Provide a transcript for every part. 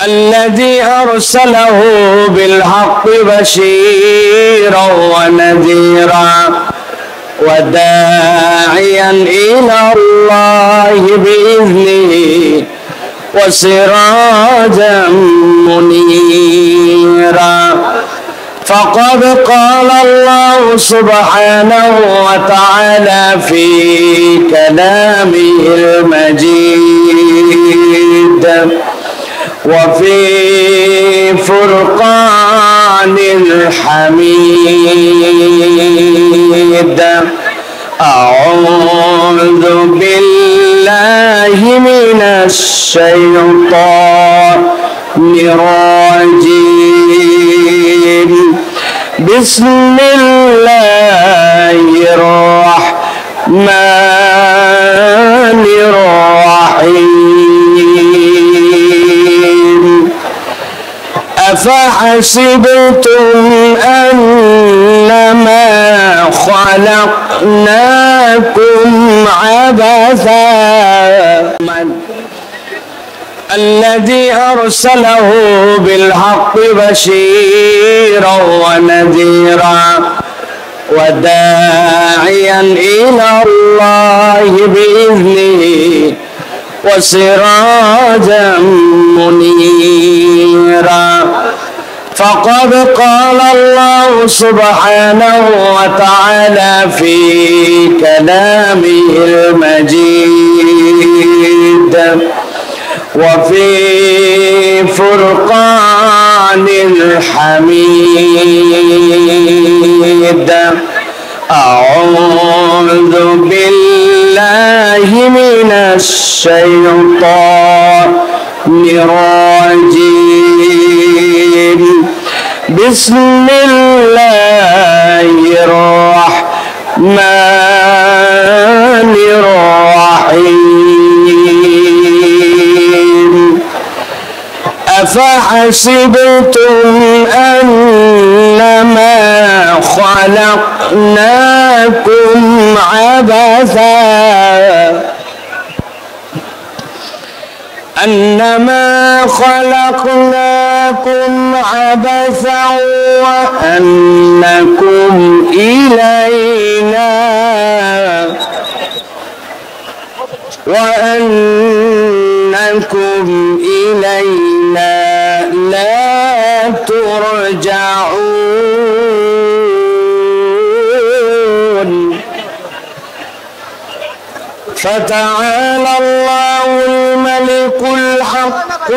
الذي أرسله بالحق بشيرا ونذيرا وداعيا إلى الله بإذنه وسراجا منيرا فقد قال الله سبحانه وتعالى في كلامه المجيد وفي فرقان الحميد أعوذ بالله من الشيطان الرجيم بسم الله الرحمن الرحيم أفحسبتم أنما خلقناكم عبثا الذي أرسله بالحق بشيرا ونذيرا وداعيا إلى الله بإذنه وسراجا منيرا فقد قال الله سبحانه وتعالى في كلامه المجيد وفي فرقان الحميد أعوذ بالله من الشيطان الرجيم بسم الله الرحمن الرحيم أفحسبتم أنما خلقناكم عبثا وأنكم إلينا لا ترجعون فتعالى الله الملك الحق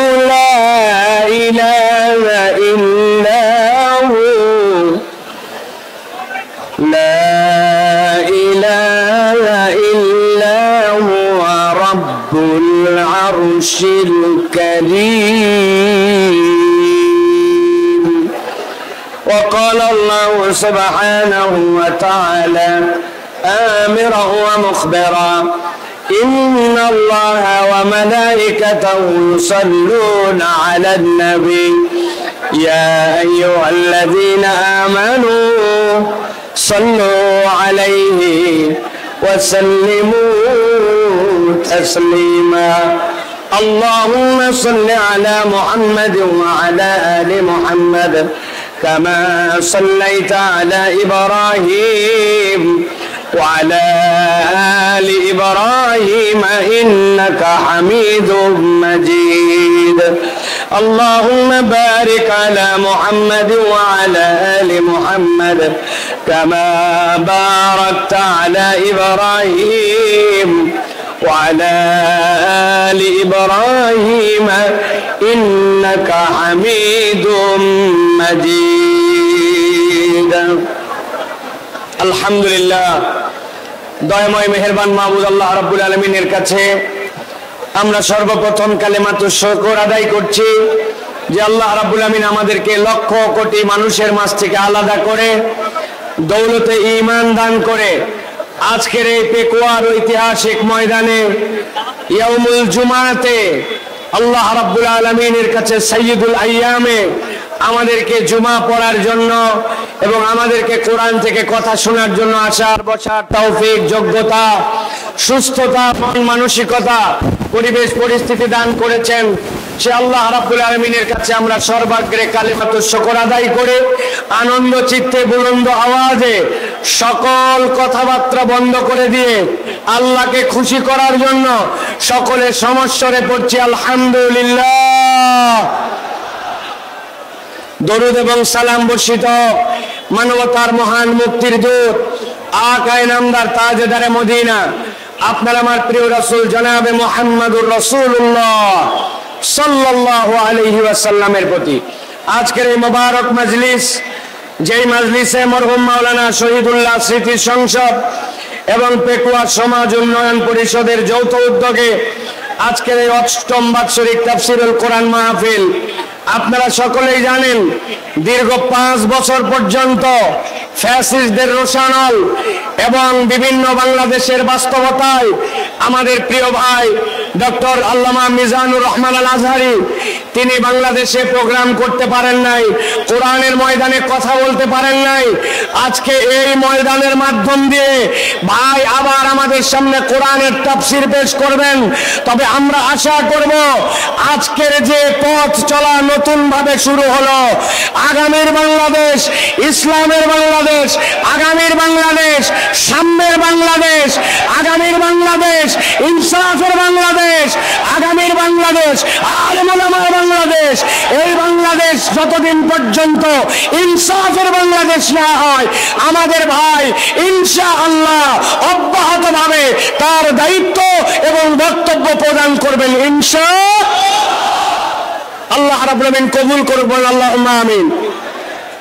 لا إله إلا هو رب العرش الكريم وقال الله سبحانه وتعالى آمرا ومخبرا إن الله وملائكته يصلون على النبي يا أيها الذين آمنوا صلوا عليه وسلموا تسليما اللهم صل على محمد وعلى آل محمد كما صليت على إبراهيم وعلى آل إبراهيم إنك حميد مجيد اللهم بارك على محمد وعلى آل محمد كما باركت على إبراهيم وعلى آل إبراهيم إنك حميد مجيد الحمد لله দয়াময় মেহেরবান মাবুদ আল্লাহ রাব্বুল আলামিনের কাছে আমরা সর্বপ্রথম কালেমাতুশ শুকর আদায় করছি যে আল্লাহ রাব্বুল আলামিন আমাদেরকে লক্ষ কোটি মানুষের মাঝ থেকে আলাদা করে দৌলতে ঈমান দান করে আজকের এই পেকুয়ার ঐতিহাসিক ময়দানে ইয়াউমুল জুমাতে আল্লাহ রাব্বুল আলামিনের কাছে সাইয়্যিদুল আইয়ামে আমাদেরকে জুমা পড়ার জন্য এবং আমাদেরকে কোরআন থেকে কথা শোনার জন্য আসার বসার তৌফিক, যোগ্যতা, সুস্থতা, মন মানসিকতা, পরিবেশ পরিস্থিতি দান করেছেন। সে আল্লাহ রাব্বুল আলামিনের কাছে আমরা সর্বাগ্রে কালিমাতুশ শুকর আদায় করে আনন্দ চিত্তে বুলন্দ আওয়াজে সকল কথাবার্তা বন্ধ করে দিয়ে আল্লাহকে খুশি করার জন্য সকলে সমস্বরে পড়ছি আলহামদুলিল্লাহ। দরুদ এবং সালাম বর্ষিত মানবতার মহান মুক্তির দূত আকায়ে নামদার তাজদারে মদিনা আপনার আমার প্রিয় রাসূল জনাবে মুহাম্মদুর রাসূলুল্লাহ সাল্লাল্লাহু আলাইহি ওয়াসাল্লামের প্রতি আজকের এই মোবারক মজলিস, যেই মজলিসে মরহুম মাওলানা শহীদুল্লাহ স্মৃতি সংসদ এবং পেকুয়া সমাজ উন্নয়ন পরিষদের যৌথ উদ্যোগে আজকের এই অষ্টম বাৎসরিক তাফসীরুল কোরআন মাহফিল, আপনারা সকলেই জানেন দীর্ঘ 5 বছর পর্যন্ত ফ্যাসিস্টদের রোষানল এবং বিভিন্ন বাংলাদেশের বাস্তবতায় আমাদের প্রিয় ভাই ডক্টর আল্লামা মিজানুর রহমান আল আজহারি তিনি বাংলাদেশে প্রোগ্রাম করতে পারেন নাই, কোরআনের ময়দানে কথা বলতে পারেন নাই। আজকে এই ময়দানের মাধ্যম দিয়ে ভাই আবার আমাদের সামনে কোরআনের তাফসীর পেশ করবেন। তবে আমরা আশা করব আজকের যে পথ চলা নতুন ভাবে শুরু হলো, আগামীর বাংলাদেশ, ইসলামের বাংলাদেশ, আগামীর বাংলাদেশ, সাম্যের বাংলাদেশ, আগামীর বাংলাদেশ, ইনসাফের বাংলাদেশ, আগামীর বাংলাদেশ, আলেম ওলামার বাংলাদেশ, এই বাংলাদেশ যতদিন পর্যন্ত ইনসাফের বাংলাদেশ না হয়, আমাদের ভাই ইনশাআল্লাহ অব্যাহতভাবে তার দায়িত্ব এবং বক্তব্য প্রদান করবেন ইনশাআল্লাহ। আল্লাহ রাব্বুল আলামিন কবুল করবেন, আল্লাহুম্মা আমিন।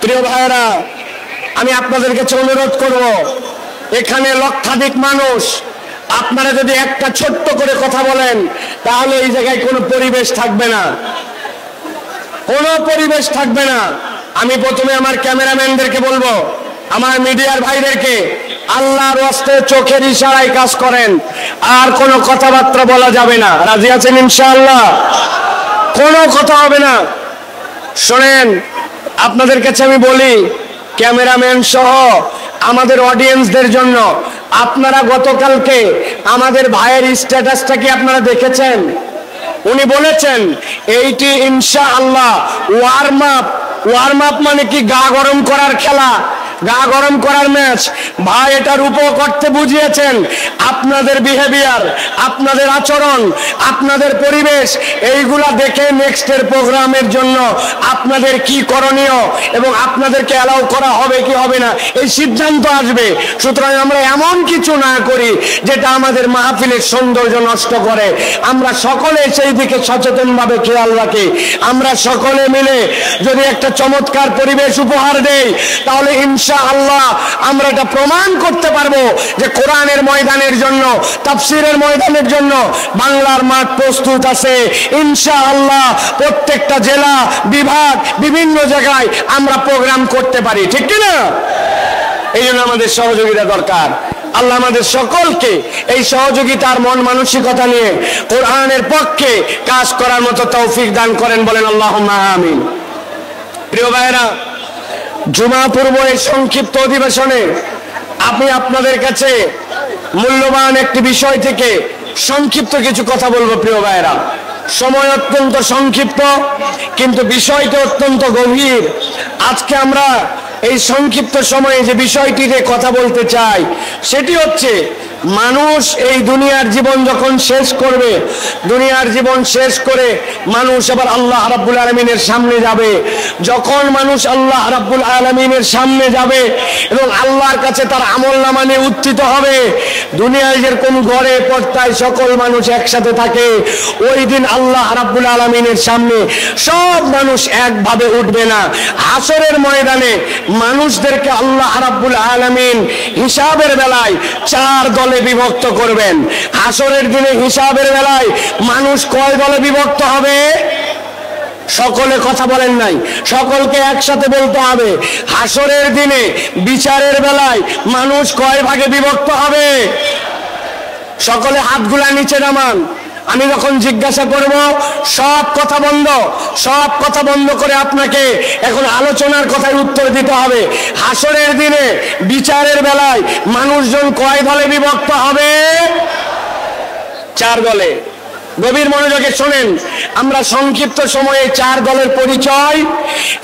প্রিয় ভাইরা, আমি আপনাদের কাছে অনুরোধ করব, এখানে লক্ষাধিক মানুষ, আপনারা যদি একটা ছোট্ট করে কথা বলেন তাহলে এই জায়গায় কোনো পরিবেশ থাকবে না, কোনো পরিবেশ থাকবে না। আমি প্রথমে আমার ক্যামেরাম্যানদেরকে বলবো, আমার মিডিয়ার ভাইদেরকে, আল্লাহর ওয়াস্তে চোখের ইশারায় কাজ করেন, আর কোনো কথাবার্তা বলা যাবে না। রাজি আছেন ইনশাআল্লাহ? কোনো কথা হবে না। শোনেন, আপনাদের কাছে আমি বলি, ক্যামেরাম্যান সহ আমাদের অডিয়েন্সদের জন্য, আপনারা গতকালকে আমাদের ভাইয়ের স্ট্যাটাসটা কি আপনারা দেখেছেন? উনি বলেছেন এইটি ইনশাআল্লাহ ওয়ার্ম আপ। ওয়ার্ম আপ মানে কি? গা গরম করার খেলা, গা গরম করার ম্যাচ। ভাই এটার উপর করতে বুঝিয়েছেন আপনাদের বিহেভিয়ার, আপনাদের আচরণ, আপনাদের পরিবেশ, এইগুলা দেখে নেক্সটের প্রোগ্রামের জন্য আপনাদের কি করণীয় এবং আপনাদেরকে অ্যালাউ করা হবে কি হবে না এই সিদ্ধান্ত আসবে। সুতরাং আমরা এমন কিছু না করি যেটা আমাদের মাহফিলের সৌন্দর্য নষ্ট করে। আমরা সকলে সেই দিকে সচেতনভাবে খেয়াল রাখি। আমরা সকলে মিলে যদি একটা চমৎকার পরিবেশ উপহার দেই তাহলে ইনশাআল্লাহ আমরা এটা প্রমাণ করতে পারবো যে কোরআনের ময়দানের জন্য, তাফসীরের ময়দানের জন্য বাংলার মাঠ প্রস্তুত আছে ইনশাআল্লাহ। প্রত্যেকটা জেলা, বিভাগ, বিভিন্ন জায়গায় আমরা প্রোগ্রাম করতে পারি, ঠিক কি না? এই জন্য আমাদের সহযোগিতা দরকার। আল্লাহ আমাদের সকলকে এই সহযোগিতার মন মানসিকতা নিয়ে কোরআনের পক্ষে কাজ করার মতো তৌফিক দান করেন, বলেন আল্লাহুম্মা আমিন। প্রিয় ভাইরা, জুমা পূর্ব এই সংক্ষিপ্ত অধিবেশনে আমি আপনাদের কাছে মূল্যবান একটি বিষয় থেকে সংক্ষিপ্ত কিছু কথা বলবো। প্রিয় ভাইরা, সময় অত্যন্ত সংক্ষিপ্ত কিন্তু বিষয়টা অত্যন্ত গভীর। আজকে আমরা এই সংক্ষিপ্ত সময়ে যে বিষয়টিতে কথা বলতে চাই সেটি হচ্ছে, মানুষ এই দুনিয়ার জীবন যখন শেষ করবে, দুনিয়ার জীবন শেষ করে মানুষ আবার আল্লাহ রাব্বুল আলামিনের সামনে যাবে। যখন মানুষ আল্লাহ রাব্বুল আলামিনের সামনে যাবে এবং আল্লাহর কাছে তার আমলনামা নিয়ে উত্থিত হবে, দুনিয়ায় যেরকম ঘরে পর্দায় সকল মানুষ একসাথে থাকে, ওই দিন আল্লাহ রাব্বুল আলামিনের সামনে সব মানুষ একভাবে উঠবে না। হাসরের ময়দানে মানুষদেরকে আল্লাহ রাব্বুল আলামিন হিসাবের বেলায় 4 দলে বিভক্ত করবেন। হাসরের দিনে হিসাবের বেলায় মানুষ কয় দলে বিভক্ত হবে? সকলে কথা বলেন নাই, সকলকে একসাথে বলতে হবে। হাসরের দিনে বিচারের বেলায় মানুষ কয় ভাগে বিভক্ত হবে? সকলে হাতগুলা নিচে নামান। আমি যখন জিজ্ঞাসা করব, সব কথা বন্ধ করে আপনাকে এখন আলোচনার কথায় উত্তর দিতে হবে। হাসরের দিনে বিচারের বেলায় মানুষজন কয় দলে বিভক্ত হবে? 4 দলে। গভীর মনোযোগে শোনেন, আমরা সংক্ষিপ্ত সময়ে 4 দলের পরিচয়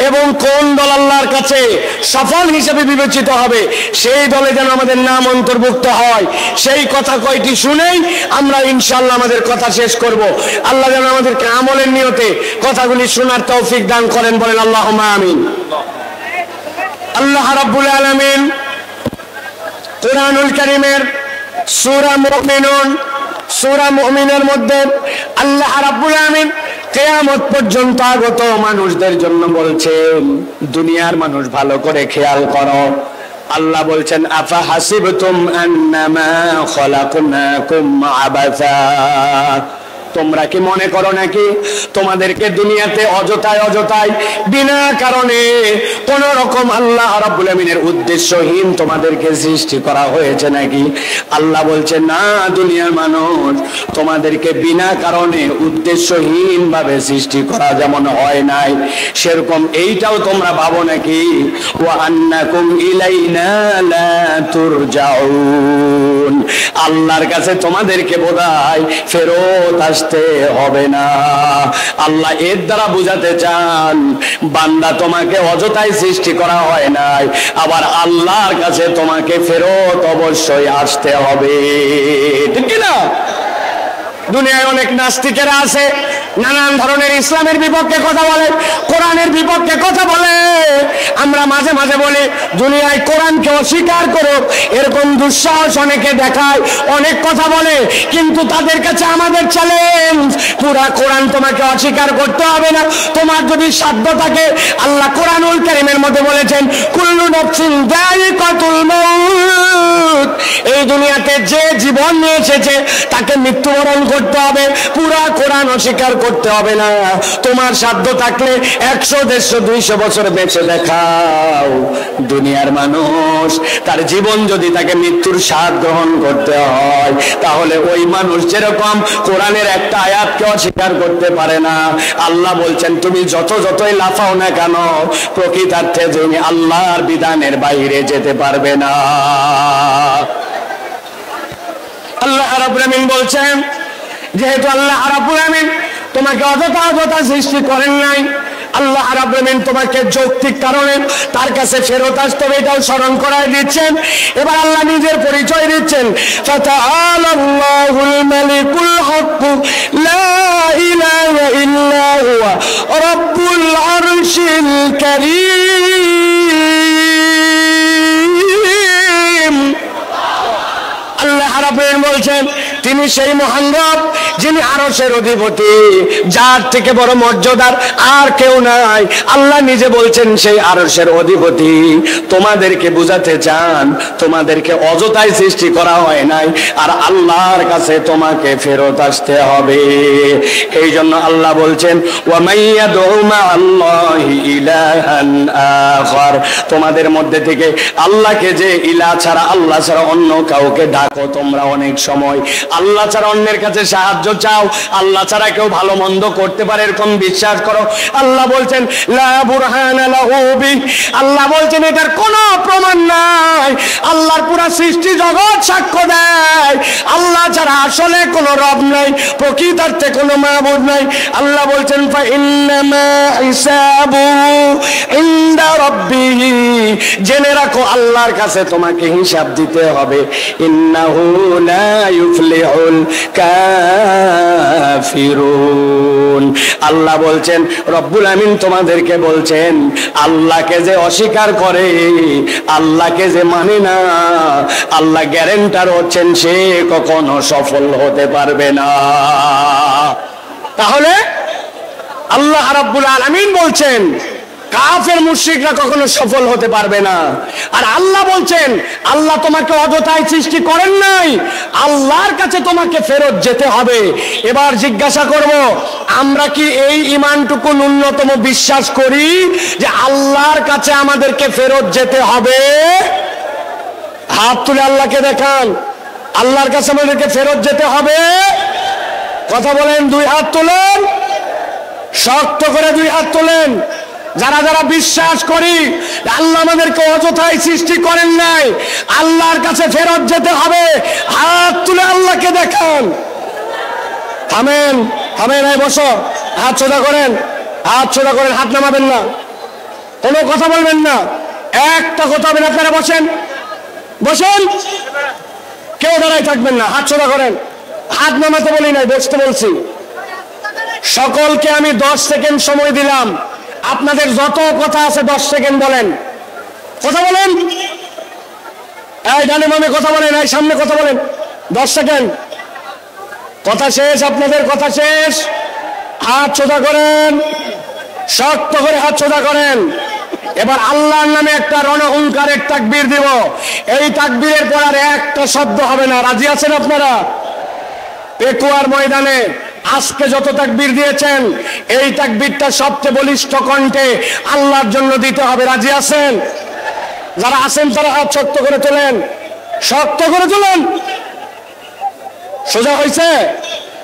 এবং কোন দল আল্লাহর কাছে সফল হিসেবে বিবেচিত হবে সেই দলে যেন আমাদের নাম অন্তর্ভুক্ত হয়, সেই কথা কয়টি শুনেই আমরা ইনশাআল্লাহ আমাদের কথা শেষ করব। আল্লাহ যেন আমাদেরকে আমলের নিয়তে কথাগুলি শোনার তৌফিক দান করেন, বলেন আল্লাহুম্মা আমিন। আল্লাহ রাব্বুল আলামিন কুরআনুল কারীমের সূরা মুমিনের মধ্যে আল্লাহ রাব্বুল আলামিন কিয়ামত পর্যন্ত আগত মানুষদের জন্য বলছেন, দুনিয়ার মানুষ ভালো করে খেয়াল করো। আল্লাহ বলছেন, আফা হাসিবতুম আন্নামা খলাকনাকুম আবাসা, তোমরা কি মনে করো নাকি তোমাদেরকে দুনিয়াতে অযথায় বিনা কারণে কোন রকম আল্লাহ রাব্বুল আমিনের উদ্দেশ্যহীন তোমাদেরকে সৃষ্টি করা হয়েছে নাকি? আল্লাহ বলছেন, না, দুনিয়ার মানুষ তোমাদেরকে বিনা কারণে উদ্দেশ্যহীন ভাবে সৃষ্টি করা যেমন হয় নাই, সেরকম এইটাও তোমরা ভাবো নাকি? ওয়া আন্নাকুম ইলাইনা লা তুরজাউন, আল্লাহর কাছে তোমাদেরকে বোধহয় ফেরত আসতে হবে না। আল্লাহ এর দ্বারা বুঝাতে চান, বান্দা তোমাকে অযথাই সৃষ্টি করা হয় নাই, আবার আল্লাহর কাছে তোমাকে ফেরত অবশ্যই আসতে হবে, ঠিক না? দুনিয়ায় অনেক নাস্তিকেরা আছে, নানান ধরনের ইসলামের বিপক্ষে কথা বলে, কোরআনের বিপক্ষে কথা বলে। আমরা মাঝে মাঝে বলি দুনিয়ায় কোরআনকে অস্বীকার করো, এরকম দুঃসাহস অনেকে দেখায়, অনেক কথা বলে, কিন্তু তাদের কাছে আমাদের চ্যালেঞ্জ, পুরা কোরআন তোমাকে অস্বীকার করতে হবে না। তোমার যদি সাধ্য থাকে, আল্লাহ কোরআনুল কারীমের মধ্যে বলেছেন, কুল্লু নাফসিন যায়িকাতুল মাউত, এই দুনিয়াতে যে জীবন নিয়ে এসেছে তাকে মৃত্যুবরণ করতে হবে, পুরা কোরআন অস্বীকার করতে হবে না। তোমার সাধ্য থাকলে 100, 150, 200 বছর বেঁচে দেখাও। দুনিয়ার মানুষ তার জীবন যদি তাকে মৃত্যুর স্বাদ গ্রহণ করতে হয়, তাহলে ওই মানুষ যেরকম কোরআনের একটা আয়াতকে অস্বীকার করতে পারে না, আল্লাহ বলছেন তুমি যতই লাফাও না কেন, প্রকৃতার্থে তুমি আল্লাহর বিধানের বাইরে যেতে পারবে না। আল্লাহ রাব্বুল আমিন বলছেন, যেহেতু আল্লাহ রাব্বুল আমিন তোমাকে অযথা সৃষ্টি করেন নাই, আল্লাহ রাব্বুল আমিন তোমাকে যৌক্তিক কারণে তার কাছে ফেরত আসতে হবে এটাও স্মরণ করায় দিচ্ছেন। এবার আল্লাহ নিজের পরিচয় দিচ্ছেন, ফাতাআলাল্লাহুল মালিকুল হক লা ইলাহা ইল্লা হুয়া রাব্বুল আরশিল কারীম। আল্লাহ রাব্বুল আমিন বলছেন, তিনি সেই মহান রব যিনি আরশের অধিপতি, যার থেকে বড় মর্যাদার আর কেউ নাই। আল্লাহ নিজে বলছেন সেই আরশের অধিপতি। তোমাদেরকে বুঝাতে চান তোমাদেরকে অযথাই সৃষ্টি করা হয় নাই, আর আল্লাহর কাছে তোমাকে ফেরত আসতে হবে। এই জন্য আল্লাহ বলছেন, ওয়া মাইয়াদউ মা'আল্লাহি ইলাহান আখার, তোমাদের মধ্যে থেকে আল্লাহকে যে ইলাহ ছাড়া, আল্লাহ ছাড়া অন্য কাউকে ডাকো তোমরা, অনেক সময় আল্লাহ ছাড়া অন্যের কাছে সাহায্য চাও, আল্লাহ ছাড়া কেউ ভালো মন্দ করতে পারে এরকম বিশ্বাস করো। আল্লাহ বলছেন লা বুরহানা লাহু বি, আল্লাহ বলছেন এটার কোনো প্রমাণ নাই। আল্লাহর পুরা সৃষ্টি জগৎ সাক্ষ্য দেয় আল্লাহ ছাড়া আসলে কোনো রব নাই, প্রকৃতার্থে কোনো মাবুদ নাই। আল্লাহ বলছেন ফা ইন্নামা হিসাবুহু ইনদা রাব্বিহি, জেনে রাখো আল্লাহর কাছে তোমাকে হিসাব দিতে হবে। ইন্নাহু লা ইউফলিহুল কাফিরুন, আল্লাহ বলছেন, রব্বুল আমিন তোমাদেরকে বলছেন, আল্লাহকে যে অস্বীকার করে, আল্লাহকে যে মানে না, আল্লাহ গ্যারান্টার হচ্ছেন সে কখনো সফল হতে পারবে না। তাহলে আল্লাহ রাব্বুল আলামিন বলছেন কাফের মুশরিকরা কখনো সফল হতে পারবে না। আর আল্লাহ বলছেন আল্লাহ তোমাকে অযথায় সৃষ্টি করেন নাই, আল্লাহর কাছে তোমাকে ফেরত যেতে হবে। এবার জিজ্ঞাসা করব, আমরা কি এই ঈমানটুকু ন্যূনতম বিশ্বাস করি যে আল্লাহর কাছে আমাদেরকে ফেরত যেতে হবে? হাত তুলে আল্লাহকে দেখান, আল্লাহর কাছে আমাদেরকে ফেরত যেতে হবে। কথা বলেন, দুই হাত তোলেন, শক্ত করে দুই হাত তোলেন। যারা যারা বিশ্বাস করি আল্লাহ আমাদেরকে অযথাই সৃষ্টি করেন নাই, আল্লাহর কাছে ফেরত যেতে হবে, হাত তুলে আল্লাহকে দেখান। থামেন, থামেন, এই বসো, হাত সোজা করেন, হাত সোজা করেন, হাত নামাবেন না, কোনো কথা বলবেন না, একটা কথা বলেন। আপনারা বসেন, বসেন, কেউ দাঁড়ায় থাকবেন না, হাত সোজা করেন। হাত নামাতে বলি নাই, বসতে বলছি। সকলকে আমি 10 সেকেন্ড সময় দিলাম, আপনাদের যত কথা আছে 10 সেকেন্ড বলেন, কথা বলেন। এই ডানে বামে কথা বলেন, এই সামনে কথা বলেন, 10 সেকেন্ড। কথা শেষ, আপনাদের কথা শেষ। হাত সোজা করেন, শক্ত করে হাত সোজা করেন। এবার আল্লাহর নামে একটা রণহুঙ্কারের তাকবীর দিব। এই তাকবীরের পর আর একটা শব্দ হবে না। রাজি আছেন আপনারা? পেকুয়ার ময়দানে আজকে যত তাকবীর দিয়েছেন, এই তাকবীরটা সবচেয়ে বলিষ্ঠ কণ্ঠে আল্লাহর জন্য দিতে হবে। রাজি আছেন? যারা আছেন তারা হাত শক্ত করে তোলেন, শক্ত করে তোলেন। সোজা হয়েছে?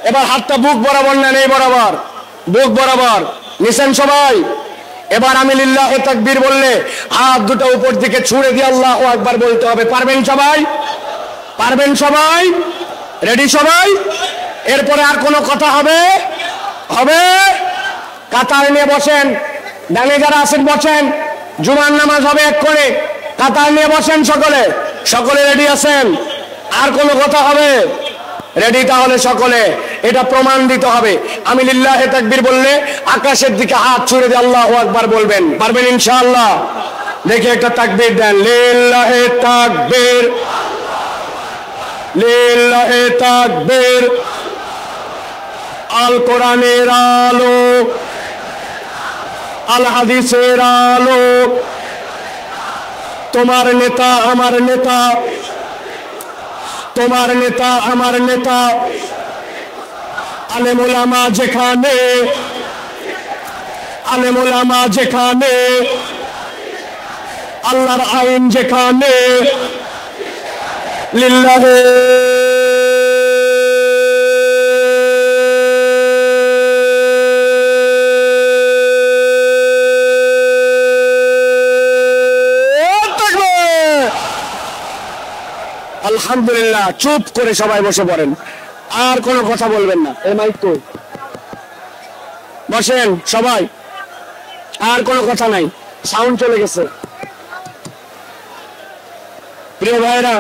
এবার হাতটা বুক বরাবর নেন, এই বরাবর, বুক বরাবর নিছেন সবাই। এবার আমি লিল্লাহে তাকবীর বললে হাত দুটো উপর দিকে ছুঁড়ে দিয়ে আল্লাহু আকবার বলতে হবে। পারবেন সবাই? পারবেন সবাই? রেডি সবাই? এরপরে আর কোনো কথা হবে? হবে? কাতার নিয়ে বসেন, ডানে যারা আছেন বসেন, জুমার নামাজ হবে এক করে, কাতার নিয়ে বসেন সকলে। সকলে রেডি আছেন? আর কোনো কথা হবে? রেডি? তাহলে সকলে এটা প্রমাণ দিতে হবে। আমি লিল্লাহে তাকবীর বললে আকাশের দিকে হাত ছুঁড়ে দিয়ে আল্লাহু আকবার বলবেন। পারবেন ইনশাআল্লাহ? দেখে একটা তাকবীর দেন, লিল্লাহে তাকবীর, লিল্লাহে তাকবীর। আল কোরআনের আলো, আল হাদিসের আলো, তোমার নেতা আমার নেতা, তোমার নেতা আমার নেতা। আলেম ওলামা যেখানে, আলেম ওলামা যেখানে, আল্লাহর আইন যেখানে, লিল্লাহে আলহামদুলিল্লাহ। চুপ করে সবাই বসে পড়েন, আর কোনো কথা বলবেন না। এই মাইক তো বসেন সবাই, আর কোনো কথা নাই, সাউন্ড চলে গেছে। প্রিয় ভাইরা,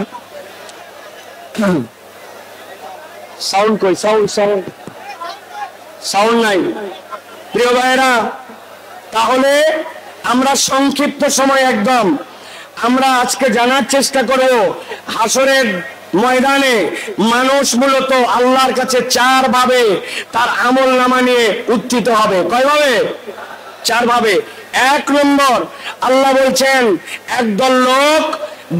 সাউন্ড কই? সাউন্ড সাউন্ড সাউন্ড নাই। প্রিয় ভাইরা, তাহলে আমরা সংক্ষিপ্ত সময় একদম আমরা আজকে জানার চেষ্টা করব, হাসরের ময়দানে মানুষ মূলত আল্লাহর কাছে 4 ভাবে তার আমল নামা নিয়ে উত্থিত হবে। কয়ভাবে? 4 ভাবে। 1 নম্বর, আল্লাহ বলছেন একদল লোক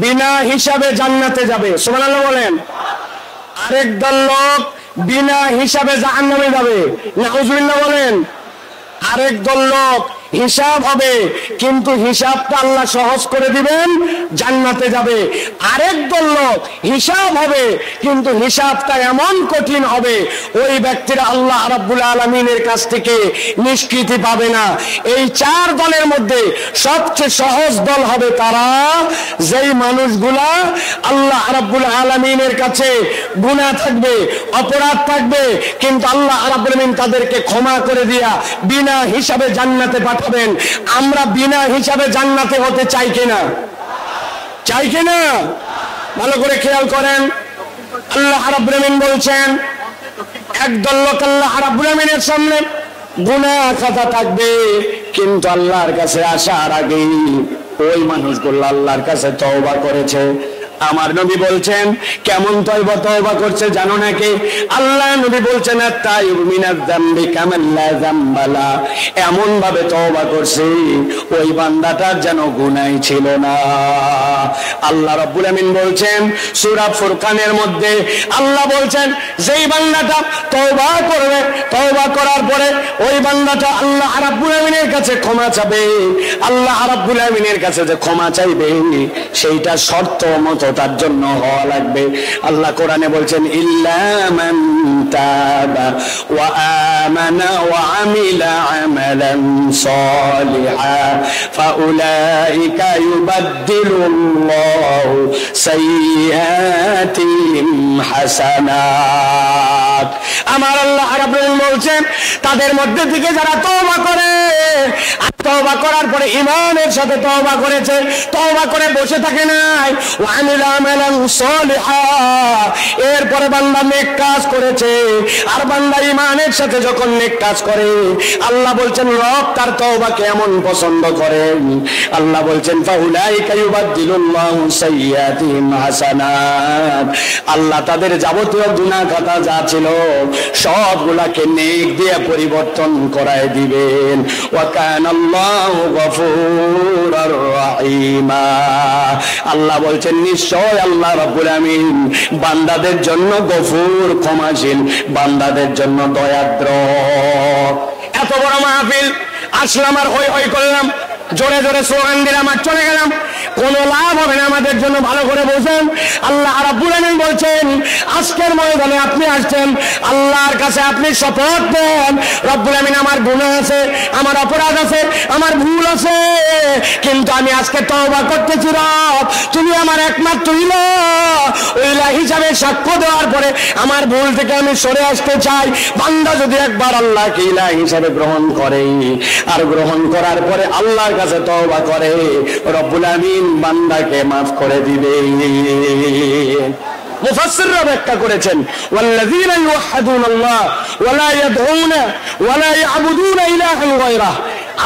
বিনা হিসাবে জান্নাতে যাবে, সুবহানাল্লাহ বলেন। আরেক দল লোক বিনা হিসাবে জাহান্নামে যাবে, নাউজুবিল্লাহ বলেন। আরেক দল লোক হিসাব হবে, কিন্তু হিসাবটা আল্লাহ সহজ করে দিবেন, জান্নাতে যাবে। আরেক দল লোক হিসাব হবে, কিন্তু হিসাবটা এমন কঠিন হবে ওই ব্যক্তিরা আল্লাহ রাব্বুল আলামিনের কাছ থেকে নিষ্কৃতি পাবে না। এই 4 দলের মধ্যে সবচেয়ে সহজ দল হবে তারা, যেই মানুষগুলা আল্লাহ রাব্বুল আলামিনের কাছে গুনাহ থাকবে, অপরাধ থাকবে, কিন্তু আল্লাহ রাব্বুল আলামিন তাদেরকে ক্ষমা করে দিয়া বিনা হিসাবে জান্নাতে পাঠাবেন। আমরা বিনা হিসাবে জান্নাতে হতে চাই কিনা? চাই কিনা? ভালো করে খেয়াল করেন। আল্লাহ রাব্বুল আলামিন বলছেন একদল লোক আল্লাহ রাব্বুল আলামিনের সামনে গুনাহ খাতা থাকবে, কিন্তু আল্লাহর কাছে আসার আগেই ওই মানুষগুলো আল্লাহর কাছে তওবা করেছে। আমার নবী বলছেন কেমন তওবা করছে জানো নাকি? আল্লাহ নবী বলছেন আত-তাইবু মিনাজ যামবি কামান লা যামবালা, এমন ভাবে তওবা করছে ওই বান্দাটার যেন গুনাহই ছিল না। আল্লাহ রাব্বুল আমিন বলছেন সূরা ফুরকানের মধ্যে, আল্লাহ বলছেন যেই বান্দাটা তওবা করবে, তওবা করার পরে ওই বান্দাটা আল্লাহ রাব্বুল আমিনের কাছে ক্ষমা চাবে, আল্লাহ রাব্বুল আমিনের কাছে যে ক্ষমা চাইবে সেইটা শর্ত মতো তার জন্য হওয়া লাগবে। আল্লাহ কোরআনে বলছেন ইল্লা মান তাবা ওয়া আমানা ওয়া আমিলা আমালান সালিহা ফাউলাইকা ইউবাদদিলুল্লাহু সাইয়্যাতিহিম হাসানাত। আমার আল্লাহ রাব্বুল আলামিন বলছেন তাদের মধ্যে থেকে যারা তওবা করে, আর তওবা করার পরে ঈমানের সাথে তওবা করেছে, তওবা করে বসে থাকে নাই, ওয়া আমিলা আমালান সালিহা, এরপরে বান্দা নেক কাজ করেছে, আর বান্দা ঈমানের সাথে যখন নেক কাজ করে আল্লাহ বলছেন রব তার তওবাকে এমন পছন্দ করেন। আল্লাহ বলছেন ফাউলাইকা ইউবাদদিলুল্লাহু সাইয়্যাতিহিম হাসানাত, আল্লাহ তাদের যাবতীয় গুনাহ খাতা যা ছিল সবগুলাকে নেক দিয়ে পরিবর্তন করায় দিবেন। ওয়া কানাল্লাহু গফুরুর রহিমা, আল্লাহ বলছেন নিশ্চয় আল্লাহ রাব্বুল আমিন বান্দাদের জন্য গফুর, ক্ষমাশীল, বান্দাদের জন্য দয়াদ্র। এত বড় মাহফিল আসলাম আর হই হই করলাম, জোরে জোরে স্লোগান দিলাম আর চলে গেলাম, কোন লাভ হবে না। আমাদের জন্য ভালো করে বোঝেন, আল্লাহ রাব্বুল আমিন বলছেন আজকের ময়দানে আপনি আসছেন, আল্লাহর কাছে আপনি শপথ দেন রব্বুল আমিন আমার গুনাহ আছে, আমার অপরাধ আছে, আমার ভুল আছে, কিন্তু আমি আজকে তওবা করতেছি রব, তুমি আমার একমাত্র ইলাহ হিসাবে সাক্ষ্য দেওয়ার পরে আমার ভুল থেকে আমি সরে আসতে চাই। বান্দা যদি একবার আল্লাহকে ইলাহ হিসাবে গ্রহণ করে আর গ্রহণ করার পরে আল্লাহর কাছে তওবা করে রব্বুল আমিন বান্দাকে মাফ করে দিবে। মুফাসসিররা ব্যাখ্যা করেছেন ওয়াল্লাযীনা ইউওয়াহ্হিদুনাল্লাহ ওয়া লা ইয়াদউনা ওয়া লা ইয়াবুদুনা ইলাহান গায়রাহ,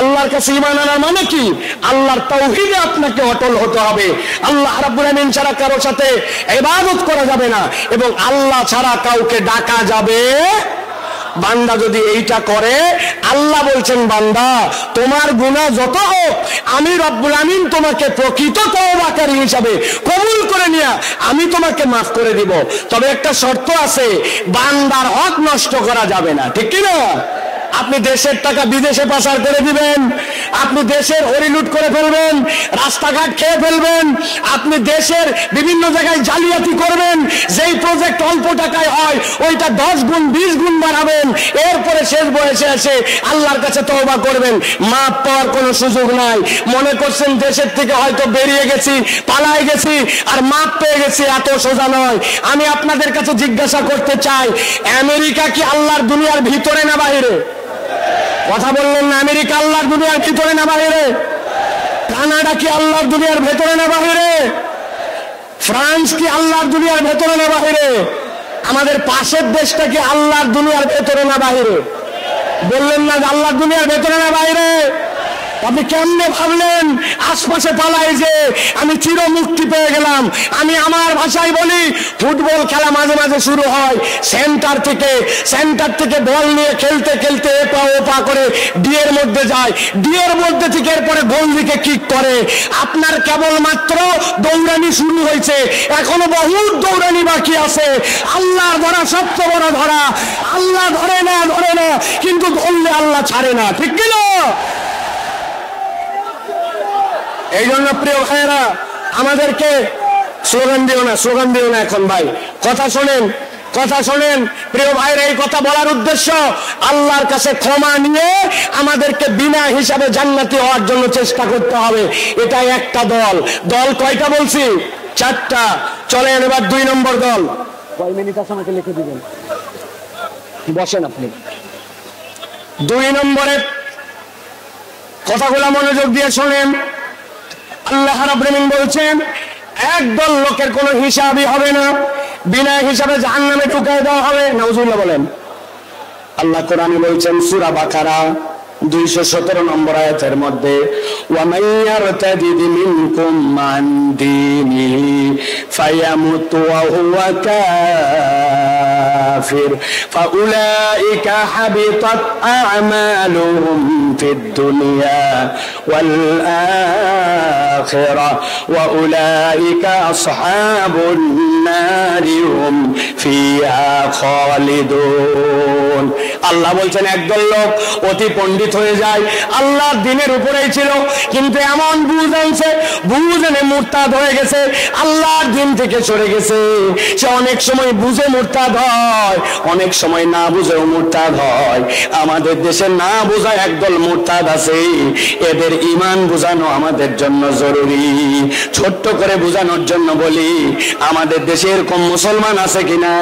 আল্লাহর কাছে ঈমান আনার মানে কি? আল্লাহর তাওহীদে আপনাকে অটল হতে হবে। আল্লাহ রাব্বুল আমিন ছাড়া কারো সাথে ইবাদত করা যাবে না এবং আল্লাহ ছাড়া কাউকে ডাকা যাবে। বান্দা যদি এইটা করে আল্লাহ বলছেন বান্দা তোমার গুনাহ যত হোক আমি রব্বুল আমিন তোমাকে প্রকৃত তওবাকারী হিসাবে কবুল করে নিয়া আমি তোমাকে মাফ করে দিব। তবে একটা শর্ত আছে, বান্দার হক নষ্ট করা যাবে না, ঠিক কি না? আপনি দেশের টাকা বিদেশে পাচার করে দিবেন, আপনি দেশের হরিলুট করে ফেলবেন, রাস্তাঘাট খেয়ে ফেলবেন, আপনি দেশের বিভিন্ন জায়গায় জালিয়াতি করবেন, যেই প্রজেক্ট অল্প টাকায় হয় ওইটা 10 গুণ 20 গুণ বাড়াবেন, এরপরে শেষ বয়সে এসে আল্লাহর কাছে তওবা করবেন, মাপ পাওয়ার কোনো সুযোগ নাই। মনে করছেন দেশের থেকে হয়তো বেরিয়ে গেছি, পালায় গেছি আর মাপ পেয়ে গেছি, এত সোজা নয়। আমি আপনাদের কাছে জিজ্ঞাসা করতে চাই, আমেরিকা কি আল্লাহর দুনিয়ার ভিতরে না বাইরে? কথা বললেন না। আমেরিকা আল্লাহর দুনিয়ার ভিতরে না বাইরে? কানাডা কি আল্লাহর দুনিয়ার ভেতরে না বাইরে? ফ্রান্স কি আল্লাহর দুনিয়ার ভেতরে না বাইরে? আমাদের পাশের দেশটা কি আল্লাহর দুনিয়ার ভেতরে না বাইরে? বললেন না আল্লাহর দুনিয়ার ভেতরে না বাইরে? আপনি কেমনে ভাবলেন আশপাশে পালাই যে আমি চির মুক্তি পেয়ে গেলাম? আমি আমার ভাষায় বলি, ফুটবল খেলা মাঝে মাঝে শুরু হয় সেন্টার থেকে বল নিয়ে খেলতে খেলতে এপা ওপা করে ডিয়ের মধ্যে যায়, ডিয়ের মধ্যে থেকে এরপরে গোল দিকে কিক করে। আপনার কেবলমাত্র দৌড়ানি শুরু হয়েছে, এখনো বহুত দৌড়ানি বাকি আছে। আল্লাহ ধরা সবচেয়ে বড় ধরা, আল্লাহ ধরে না কিন্তু ধরলে আল্লাহ ছাড়ে না, ঠিক কিনা? এই জন্য প্রিয় ভাইয়েরা আমাদেরকে স্লোগান দিও না এখন ভাই, কথা শোনেন প্রিয় ভাইরা। এই কথা বলার উদ্দেশ্য আল্লাহর কাছে ক্ষমা নিয়ে আমাদেরকে বিনা হিসাবে জান্নাতি হওয়ার জন্য চেষ্টা করতে হবে। এটা একটা দল কয়টা বলছি? 4টা। চলেন এবার 2 নম্বর দল। কয় মিনিট আছে আমাকে লিখে দিবেন, বসেন আপনি। 2 নম্বরের কথাগুলো মনোযোগ দিয়ে শোনেন। আল্লাহ রাব্বুল আমিন বলছেন একদল লোকের কোনো হিসাবই হবে না, বিনা হিসাবে জাহান্নামে ঢুকায় দেওয়া হবে। নাউজুবিল্লাহ বলেন। আল্লাহ কোরআনে বলছেন সূরা বাকারা 217 নম্বর আয়াতের মধ্যে ওয়ামান ইয়ারতাদিদ মিনকুম মান দীনিহি ফায়ামুত ওয়া হুয়া কাফির ফাউলাইকা হাবিতাত আ'মালুহুম ফিদ দুনিয়া ওয়াল আখিরাহ ওয়া উলাইকা আসহাবুন নারি হুম ফিহা খালিদুন। আল্লাহ বলছেন একদল লোক অতি পণ্ডিত হয়ে যায়, আল্লাহর দ্বীনের উপরেই ছিল, কিন্তু এমন বুঝ আনছে, বুঝ এনে মুরতাদ হয়ে গেছে, আল্লাহর দ্বীন থেকে সরে গেছে। সে অনেক সময় বুঝে মুরতাদ হয়, অনেক সময় না বুঝেও মুরতাদ হয়। আমাদের দেশে না বোঝা একদল মুরতাদ আছে, এদের ঈমান বোঝানো আমাদের জন্য জরুরি। ছোট্ট করে বোঝানোর জন্য বলি, আমাদের দেশে এরকম মুসলমান আছে কিনা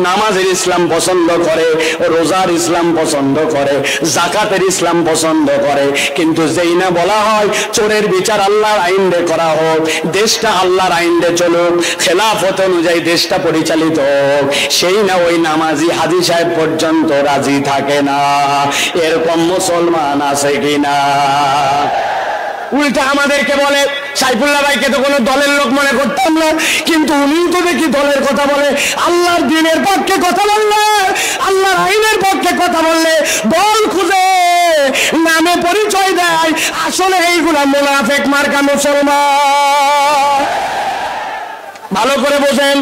নামাজের ইসলাম পছন্দ করে, রোজার ইসলাম পছন্দ করে, যাকাতের ইসলাম পছন্দ করে, কিন্তু যেই না বলা হয় চোরের বিচার আল্লাহর আইনে করা হোক, দেশটা আল্লাহর আইনে চলুক, খেলাফত অনুযায়ী দেশটা পরিচালিত হোক, সেই না ওই নামাজি হাজী সাহেব পর্যন্ত রাজি থাকে না। এরকম মুসলমান আছে কিনা? উল্টা আমাদেরকে বলে, সাইফুল্লাহ ভাইকে তো কোনো দলের লোক মনে করতাম না, কিন্তু উনিও তো দেখি দলের কথা বলে। আল্লাহর দ্বীনের পক্ষে কথা বললে, আল্লাহর আইনের পক্ষে কথা বললে দল খুঁজে নামে পরিচয় দেয়, আসলে এইগুলা মুনাফিক মার্কা মুসলমান। ভালো করে বোঝেন,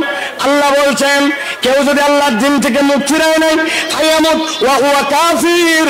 আল্লাহ বলছেন কেউ যদি আল্লাহর দ্বীন থেকে মুখ ফিরায় নেয়, ফায়ামুত ওয়া হুয়া কাফির,